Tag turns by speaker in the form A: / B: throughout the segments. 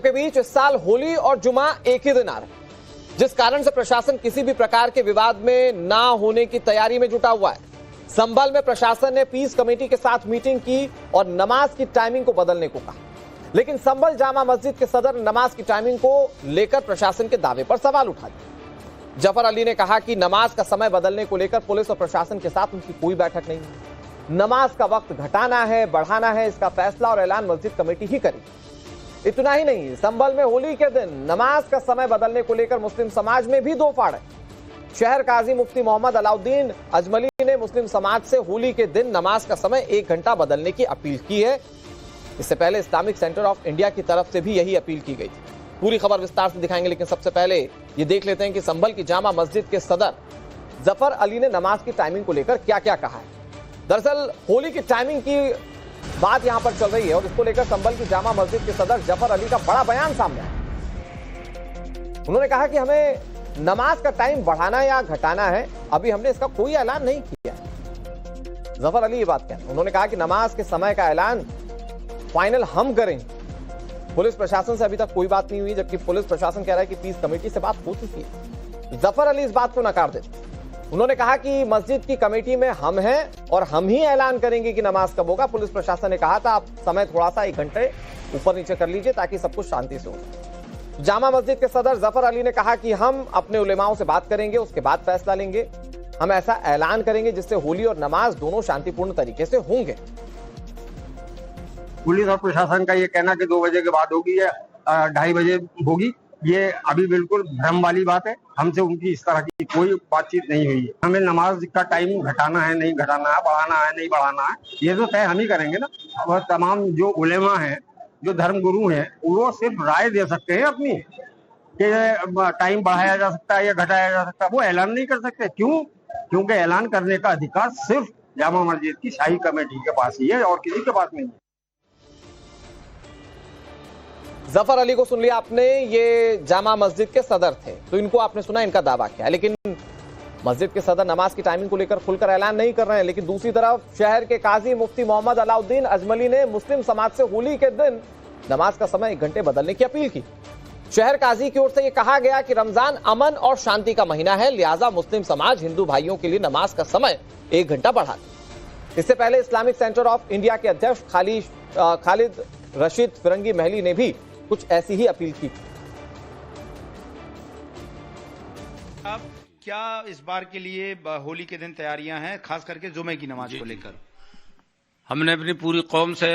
A: के बीच इस साल होली और जुमा एक ही दिन आ रहे, जिस कारण से प्रशासन किसी भी प्रकार के विवाद में ना होने की तैयारी में जुटा हुआ है। संभल में प्रशासन ने पीस कमेटी के साथ मीटिंग की और नमाज की टाइमिंग को बदलने को कहा, लेकिन संभल जामा मस्जिद के सदर नमाज की टाइमिंग को लेकर प्रशासन के दावे पर सवाल उठा दिया। जफर अली ने कहा कि नमाज का समय बदलने को लेकर पुलिस और प्रशासन के साथ उनकी कोई बैठक नहीं है। नमाज का वक्त घटाना है, बढ़ाना है, इसका फैसला और ऐलान मस्जिद कमेटी ही करेगी। इतना ही नहीं, संभल में होली के दिन नमाज का समय बदलने को लेकर मुस्लिम समाज में भी दो फाड़ है। शहर काजी मुफ्ती मोहम्मद अलाउद्दीन अजमली ने मुस्लिम समाज से होली के दिन नमाज का समय 1 घंटा बदलने की अपील की है। इससे पहले इस्लामिक सेंटर ऑफ इंडिया की तरफ से भी यही अपील की गई थी। पूरी खबर विस्तार से दिखाएंगे, लेकिन सबसे पहले ये देख लेते हैं कि संभल की जामा मस्जिद के सदर जफर अली ने नमाज की टाइमिंग को लेकर क्या क्या कहा है। दरअसल होली की टाइमिंग की बात यहां पर चल रही है और इसको लेकर संभल की जामा मस्जिद के सदर जफर अली का बड़ा बयान सामने आया। उन्होंने कहा कि हमें नमाज का टाइम बढ़ाना या घटाना है, अभी हमने इसका कोई ऐलान नहीं किया है। जफर अली ये बात कह, उन्होंने कहा कि नमाज के समय का ऐलान फाइनल हम करेंगे। पुलिस प्रशासन से अभी तक कोई बात नहीं हुई, जबकि पुलिस प्रशासन कह रहा है कि पीस कमेटी से बात हो चुकी है। जफर अली इस बात को नकार देते। उन्होंने कहा कि मस्जिद की कमेटी में हम हैं और हम ही ऐलान करेंगे कि नमाज कब होगा। पुलिस प्रशासन ने कहा था आप समय थोड़ा सा 1 घंटे ऊपर नीचे कर लीजिए ताकि सब कुछ शांति से हो। जामा मस्जिद के सदर जफर अली ने कहा कि हम अपने उलेमाओं से बात करेंगे, उसके बाद फैसला लेंगे। हम ऐसा ऐलान करेंगे जिससे होली और नमाज दोनों शांतिपूर्ण तरीके से होंगे।
B: पुलिस और प्रशासन का ये कहना कि 2 बजे के बाद होगी या 2:30 बजे होगी, ये अभी बिल्कुल भ्रम वाली बात है। हमसे उनकी इस तरह की कोई बातचीत नहीं हुई है। हमें नमाज का टाइम घटाना है, नहीं घटाना है, बढ़ाना है, नहीं बढ़ाना है, ये तो तय हम ही करेंगे ना। और तमाम जो उलेमा हैं, जो धर्म गुरु हैं, वो सिर्फ राय दे सकते हैं अपनी कि टाइम बढ़ाया जा सकता है या घटाया जा सकता है। वो ऐलान नहीं कर सकते। क्यों? क्योंकि ऐलान करने का अधिकार सिर्फ जामा मस्जिद की शाही कमेटी के पास ही है और किसी के पास नहीं है।
A: जफर अली को सुन लिया आपने, ये जामा मस्जिद के सदर थे, तो इनको आपने सुना इनका दावा क्या है। लेकिन मस्जिद के सदर नमाज की टाइमिंग को लेकर खुलकर ऐलान नहीं कर रहे हैं। लेकिन दूसरी तरफ शहर के काजी मुफ्ती मोहम्मद अलाउद्दीन अजमली ने मुस्लिम समाज से होली के दिन नमाज का समय 1 घंटे बदलने की अपील की। शहर काजी की ओर से यह कहा गया कि रमजान अमन और शांति का महीना है, लिहाजा मुस्लिम समाज हिंदू भाइयों के लिए नमाज का समय 1 घंटा बढ़ा दे। इससे पहले इस्लामिक सेंटर ऑफ इंडिया के अध्यक्ष खालिद रशीद फिरंगी महली ने भी कुछ ऐसी ही अपील की।
C: आप क्या इस बार के लिए होली के दिन तैयारियां हैं, खास करके जुमे की नमाज को लेकर?
D: हमने अपनी पूरी कौम से,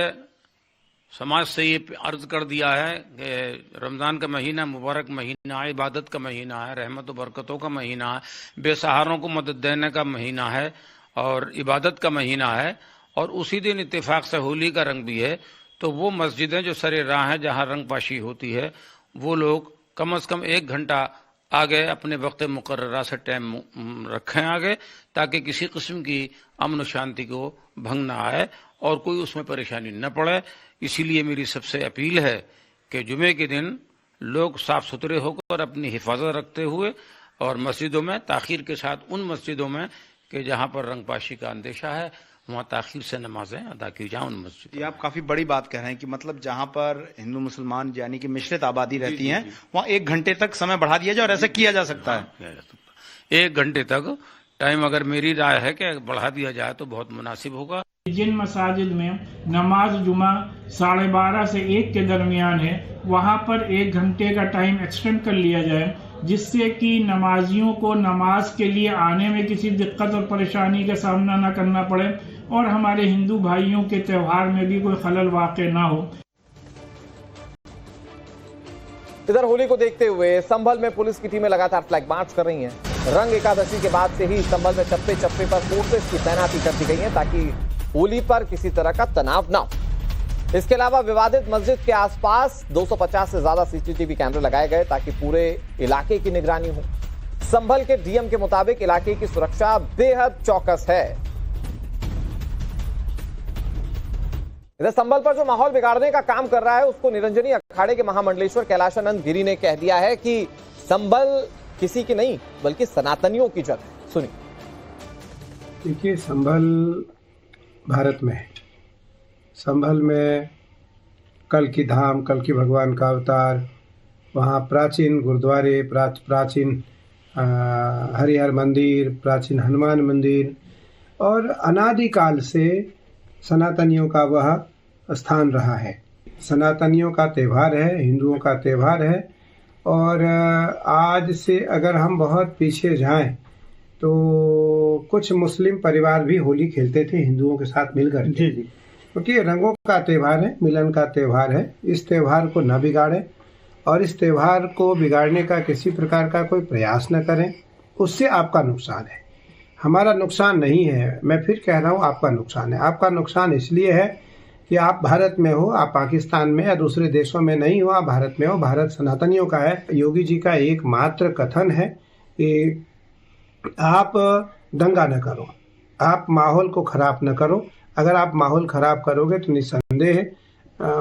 D: समाज से ये अर्ज कर दिया है कि रमजान का महीना मुबारक महीना है, इबादत का महीना है, रहमत और बरकतों का महीना है, बेसहारों को मदद देने का महीना है और इबादत का महीना है। और उसी दिन इत्तेफाक से होली का रंग भी है। तो वो मस्जिदें जो सरे राह हैं जहाँ रंग पाशी होती है, वो लोग कम से कम 1 घंटा आगे अपने वक्त मुकर्ररा से टाइम रखें आगे, ताकि किसी किस्म की अमन और शांति को भंग ना आए और कोई उसमें परेशानी न पड़े। इसीलिए मेरी सबसे अपील है कि जुमे के दिन लोग साफ सुथरे होकर अपनी हिफाजत रखते हुए और मस्जिदों में ताखीर के साथ, उन मस्जिदों में कि जहाँ पर रंग पाशी का अंदेशा है, वहाँ ताखीर से नमाजें अदा की जाए उन मस्जिद।
C: ये आप काफी बड़ी बात कह रहे हैं कि मतलब जहां पर हिंदू मुसलमान यानी कि मिश्रित आबादी रहती है, वहाँ 1 घंटे तक समय बढ़ा दिया जाए और ऐसा किया जा सकता है।
D: 1 घंटे तक टाइम, अगर मेरी राय है कि बढ़ा दिया जाए तो बहुत मुनासिब होगा।
E: जिन मसाजिद में नमाज जुमा 12:30 से 1 के दरमियान है, वहाँ पर 1 घंटे का टाइम एक्सटेंड कर लिया जाए, जिससे कि नमाजियों को नमाज के लिए आने में किसी दिक्कत और परेशानी का सामना न करना पड़े और हमारे हिंदू भाइयों के त्योहार में भी कोई खलल वाक़े ना हो।
A: इधर होली को देखते हुए संभल में पुलिस की टीमें लगातार फ्लैग मार्च कर रही हैं। रंग एकादशी के बाद से ही संभल में चप्पे चप्पे पर फोर्सेस की तैनाती कर दी गई है ताकि होली पर किसी तरह का तनाव ना हो। इसके अलावा विवादित मस्जिद के आसपास 250 से ज्यादा सीसीटीवी कैमरे लगाए गए ताकि पूरे इलाके की निगरानी हो। संभल के डीएम के मुताबिक इलाके की सुरक्षा बेहद चौकस है। इधर संभल पर जो माहौल बिगाड़ने का काम कर रहा है, उसको निरंजनी अखाड़े के महामंडलेश्वर कैलाशानंद गिरी ने कह दिया है कि संभल किसी की नहीं बल्कि सनातनियों की जगह। सुनिए।
F: देखिए, संभल भारत में है। संभल में कल की धाम, कल की भगवान का अवतार, वहाँ प्राचीन गुरुद्वारे, प्राचीन हरिहर मंदिर, प्राचीन हनुमान मंदिर और अनादिकाल से सनातनियों का वह स्थान रहा है। सनातनियों का त्यौहार है, हिंदुओं का त्यौहार है। और आज से अगर हम बहुत पीछे जाएं तो कुछ मुस्लिम परिवार भी होली खेलते थे हिंदुओं के साथ मिलकर। जी जी, क्योंकि रंगों का त्यौहार है, मिलन का त्यौहार है। इस त्यौहार को न बिगाड़ें और इस त्यौहार को बिगाड़ने का किसी प्रकार का कोई प्रयास न करें, उससे आपका नुकसान है, हमारा नुकसान नहीं है। मैं फिर कह रहा हूँ, आपका नुकसान है। आपका नुकसान इसलिए है कि आप भारत में हो, आप पाकिस्तान में या दूसरे देशों में नहीं हो, आप भारत में हो। भारत सनातनियों का है। योगी जी का एकमात्र कथन है कि आप दंगा न करो, आप माहौल को खराब न करो। अगर आप माहौल खराब करोगे तो निस्संदेह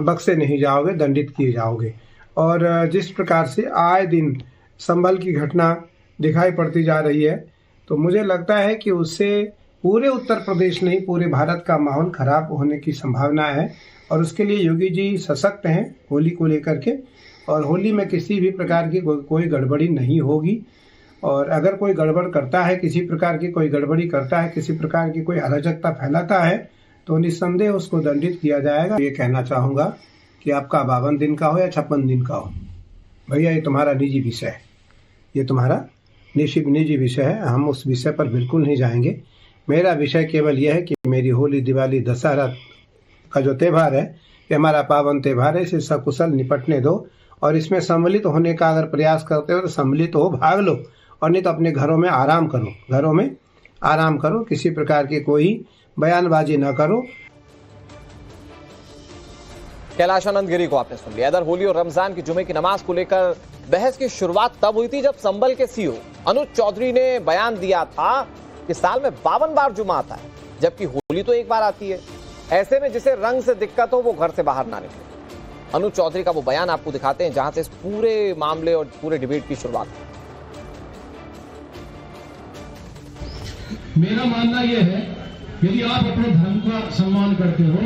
F: बख्शे नहीं जाओगे, दंडित किए जाओगे। और जिस प्रकार से आए दिन संभल की घटना दिखाई पड़ती जा रही है, तो मुझे लगता है कि उससे पूरे उत्तर प्रदेश नहीं, पूरे भारत का माहौल खराब होने की संभावना है। और उसके लिए योगी जी सशक्त हैं होली को लेकर के, और होली में किसी भी प्रकार की कोई गड़बड़ी नहीं होगी। और अगर कोई गड़बड़ करता है, किसी प्रकार की कोई गड़बड़ी करता है, किसी प्रकार की कोई अराजकता फैलाता है, तो निस्संदेह उसको दंडित किया जाएगा। ये कहना चाहूँगा कि आपका 52 दिन का हो या 56 दिन का हो, भैया ये तुम्हारा निजी विषय है, ये तुम्हारा निजी विषय है। हम उस विषय पर बिल्कुल नहीं जाएंगे। मेरा विषय केवल यह है कि मेरी होली, दिवाली, दशहरा का जो त्यौहार है, ये हमारा पावन त्यौहार है, इसे सकुशल निपटने दो। और इसमें सम्मिलित होने का अगर प्रयास करते हो तो सम्मिलित हो, भाग लो, और नहीं तो अपने घरों में आराम करो, घरों में आराम करो, किसी प्रकार की कोई बयानबाजी न करो।
A: कैलाश आनंद गिरी को आपने सुन लिया। इधर होली और रमजान की जुमे की नमाज को लेकर बहस की शुरुआत तब हुई थी जब संभल के सीईओ अनुज चौधरी ने बयान दिया था कि साल में 52 बार जुमा आता है, जबकि होली तो एक बार आती है। ऐसे में जिसे रंग से दिक्कत हो वो घर से बाहर ना निकले। अनुज चौधरी का वो बयान आपको दिखाते हैं जहां से इस पूरे मामले और पूरे डिबेट की शुरुआत हुई।
G: मेरा मानना यह है, यदि आप अपने धर्म का सम्मान करते हो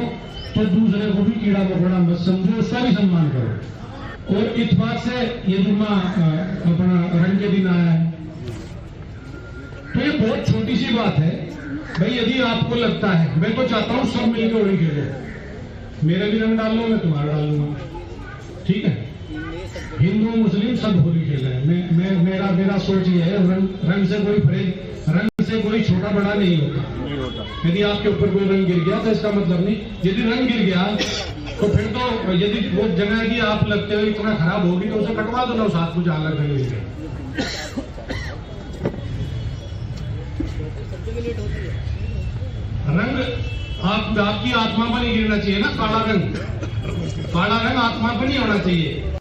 G: तो दूसरे को भी कीड़ा मकोड़ा मत समझो, उसका भी सम्मान करो। और इत्तेफाक से ये जुम्मा अपना रंग के दिन आया है, तो ये बहुत छोटी सी बात है भाई। यदि आपको लगता है, मैं तो चाहता हूं सब मिलकर होली खेलो, मेरे भी रंग डाल लो, मैं तुम्हारा डाल लूंगा, ठीक है। हिंदू मुस्लिम सब होली खेल रहे हैं। मेरा सोच ये है, रंग से कोई रंग से कोई छोटा बड़ा नहीं होता। यदि आपके ऊपर कोई रंग गिर गया तो इसका मतलब नहीं, यदि रंग गिर गया तो फिर तो यदि वो जगह की आप लगते हो इतना खराब होगी तो उसे कटवा दो ना, उस हाथ को जान लग गई। रंग आपकी आत्मा पर नहीं गिरना चाहिए ना, काला रंग आत्मा पर नहीं होना चाहिए।